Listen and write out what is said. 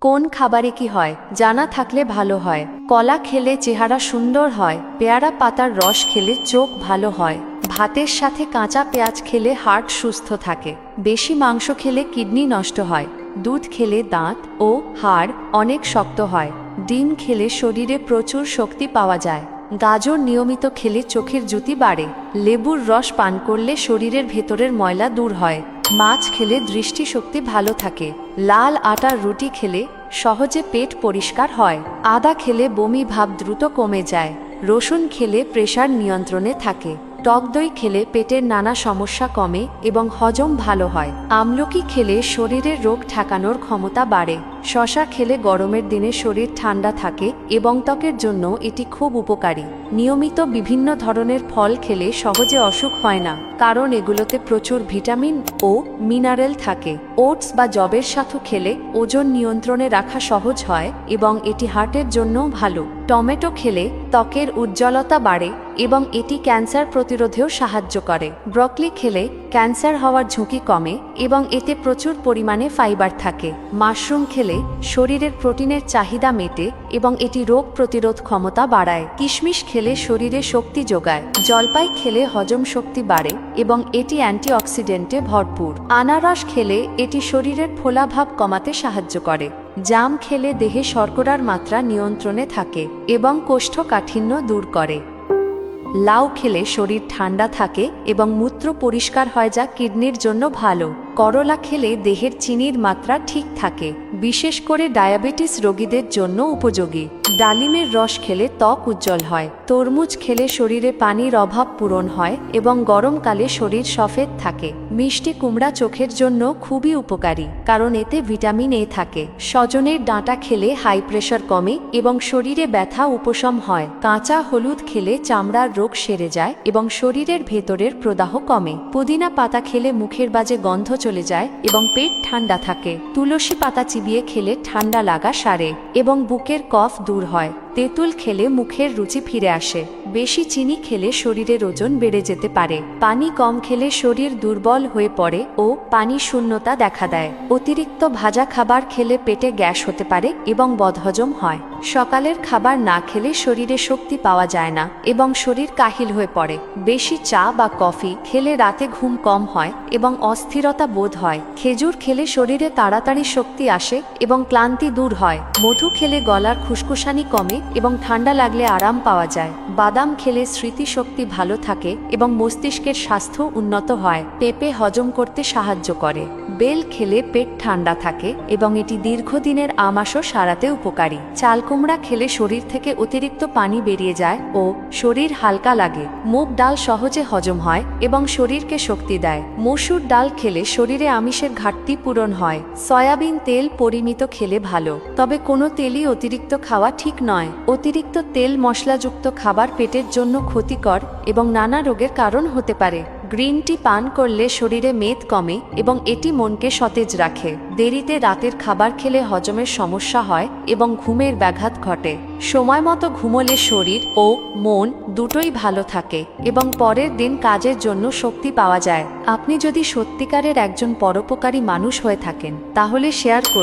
কোন খাবারে কি হয় জানা থাকলে ভালো হয়। কলা খেলে চেহারা সুন্দর হয়, পেয়ারা পাতার রস খেলে চোখ ভালো হয়, ভাতের সাথে কাঁচা পেঁয়াজ খেলে হার্ট সুস্থ থাকে, বেশি মাংস খেলে কিডনি নষ্ট হয়, দুধ খেলে দাঁত ও হাড় অনেক শক্ত হয়, ডিম খেলে শরীরে প্রচুর শক্তি পাওয়া যায়, গাজর নিয়মিত খেলে চোখের জ্যোতি বাড়ে, লেবুর রস পান করলে শরীরের ভেতরের ময়লা দূর হয়, মাছ খেলে দৃষ্টিশক্তি ভালো থাকে, লাল আটার রুটি খেলে সহজে পেট পরিষ্কার হয়, আদা খেলে বমি ভাব দ্রুত কমে যায়, রসুন খেলে প্রেসার নিয়ন্ত্রণে থাকে, টক দই খেলে পেটের নানা সমস্যা কমে এবং হজম ভালো হয়, আমলকি খেলে শরীরের রোগ ঠেকানোর ক্ষমতা বাড়ে, শশা খেলে গরমের দিনে শরীর ঠান্ডা থাকে এবং ত্বকের জন্য এটি খুব উপকারী। নিয়মিত বিভিন্ন ধরনের ফল খেলে সহজে অসুখ হয় না, কারণ এগুলোতে প্রচুর ভিটামিন ও মিনারেল থাকে। ওটস বা যবের সাথে খেলে ওজন নিয়ন্ত্রণে রাখা সহজ হয় এবং এটি হার্টের জন্যও ভালো। টমেটো খেলে ত্বকের উজ্জ্বলতা বাড়ে এবং এটি ক্যান্সার প্রতিরোধেও সাহায্য করে। ব্রকলি খেলে ক্যান্সার হওয়ার ঝুঁকি কমে এবং এতে প্রচুর পরিমাণে ফাইবার থাকে। মাশরুম খেলে শরীরের প্রোটিনের চাহিদা মেটে এবং এটি রোগ প্রতিরোধ ক্ষমতা বাড়ায়। কিশমিশ খেলে শরীরে শক্তি যোগায়। জলপাই খেলে হজম শক্তি বাড়ে এবং এটি অ্যান্টিঅক্সিডেন্টে ভরপুর। আনারস খেলে এটি শরীরের ফোলাভাব কমাতে সাহায্য করে। জাম খেলে দেহে শর্করার মাত্রা নিয়ন্ত্রণে থাকে এবং কোষ্ঠকাঠিন্য দূর করে। লাউ খেলে শরীর ঠান্ডা থাকে এবং মূত্র পরিষ্কার হয়, যা কিডনির জন্য ভালো। করলা খেলে দেহের চিনির মাত্রা ঠিক থাকে, বিশেষ করে ডায়াবেটিস রোগীদের জন্য উপযোগী। ডালিমের রস খেলে ত্বক উজ্জ্বল হয়। তরমুজ খেলে শরীরে পানির অভাব পূরণ হয় এবং গরমকালে শরীর সফেদ থাকে। মিষ্টি কুমড়া চোখের জন্য খুবই উপকারী, কারণ এতে ভিটামিন এ থাকে। সজনের ডাঁটা খেলে হাই প্রেশার কমে এবং শরীরে ব্যথা উপশম হয়। কাঁচা হলুদ খেলে চামড়ার রোগ সেরে যায় এবং শরীরের ভেতরের প্রদাহ কমে। পুদিনা পাতা খেলে মুখের বাজে গন্ধ চলে যায় এবং পেট ঠান্ডা থাকে। তুলসী পাতা চিবিয়ে খেলে ঠান্ডা লাগা সারে এবং বুকের কফ দূর হয়। তেঁতুল খেলে মুখের রুচি ফিরে আসে। বেশি চিনি খেলে শরীরের ওজন বেড়ে যেতে পারে। পানি কম খেলে শরীর দুর্বল হয়ে পড়ে ও পানি শূন্যতা দেখা দেয়। অতিরিক্ত ভাজা খাবার খেলে পেটে গ্যাস হতে পারে এবং বদহজম হয়। সকালের খাবার না খেলে শরীরে শক্তি পাওয়া যায় না এবং শরীর কাহিল হয়ে পড়ে। বেশি চা বা কফি খেলে রাতে ঘুম কম হয় এবং অস্থিরতা বোধ হয়। খেজুর খেলে শরীরে তাড়াতাড়ি শক্তি আসে এবং ক্লান্তি দূর হয়। মধু খেলে গলার খুশখুশানি কমে এবং ঠান্ডা লাগলে আরাম পাওয়া যায়। বাদাম খেলে স্মৃতিশক্তি ভালো থাকে এবং মস্তিষ্কের স্বাস্থ্য উন্নত হয়। পেঁপে হজম করতে সাহায্য করে। বেল খেলে পেট ঠান্ডা থাকে এবং এটি দীর্ঘদিনের আমাশয় সারাতে উপকারী। চাল কুমড়া খেলে শরীর থেকে অতিরিক্ত পানি বেরিয়ে যায় ও শরীর হালকা লাগে। মুগ ডাল সহজে হজম হয় এবং শরীরকে শক্তি দেয়। মসুর ডাল খেলে শরীরে আমিষের ঘাটতি পূরণ হয়। সয়াবিন তেল পরিমিত খেলে ভালো, তবে কোনো তেলই অতিরিক্ত খাওয়া ঠিক নয়। অতিরিক্ত তেল মশলাযুক্ত খাবার পেটের জন্য ক্ষতিকর এবং নানা রোগের কারণ হতে পারে। গ্রিন টি পান করলে শরীরে মেদ কমে এবং এটি মনকে সতেজ রাখে। দেরিতে রাতের খাবার খেলে হজমের সমস্যা হয় এবং ঘুমের ব্যাঘাত ঘটে। সময় মতো ঘুমোলে শরীর ও মন দুটোই ভালো থাকে এবং পরের দিন কাজের জন্য শক্তি পাওয়া যায়। আপনি যদি সত্যিকারের একজন পরোপকারী মানুষ হয়ে থাকেন, তাহলে শেয়ার করুন।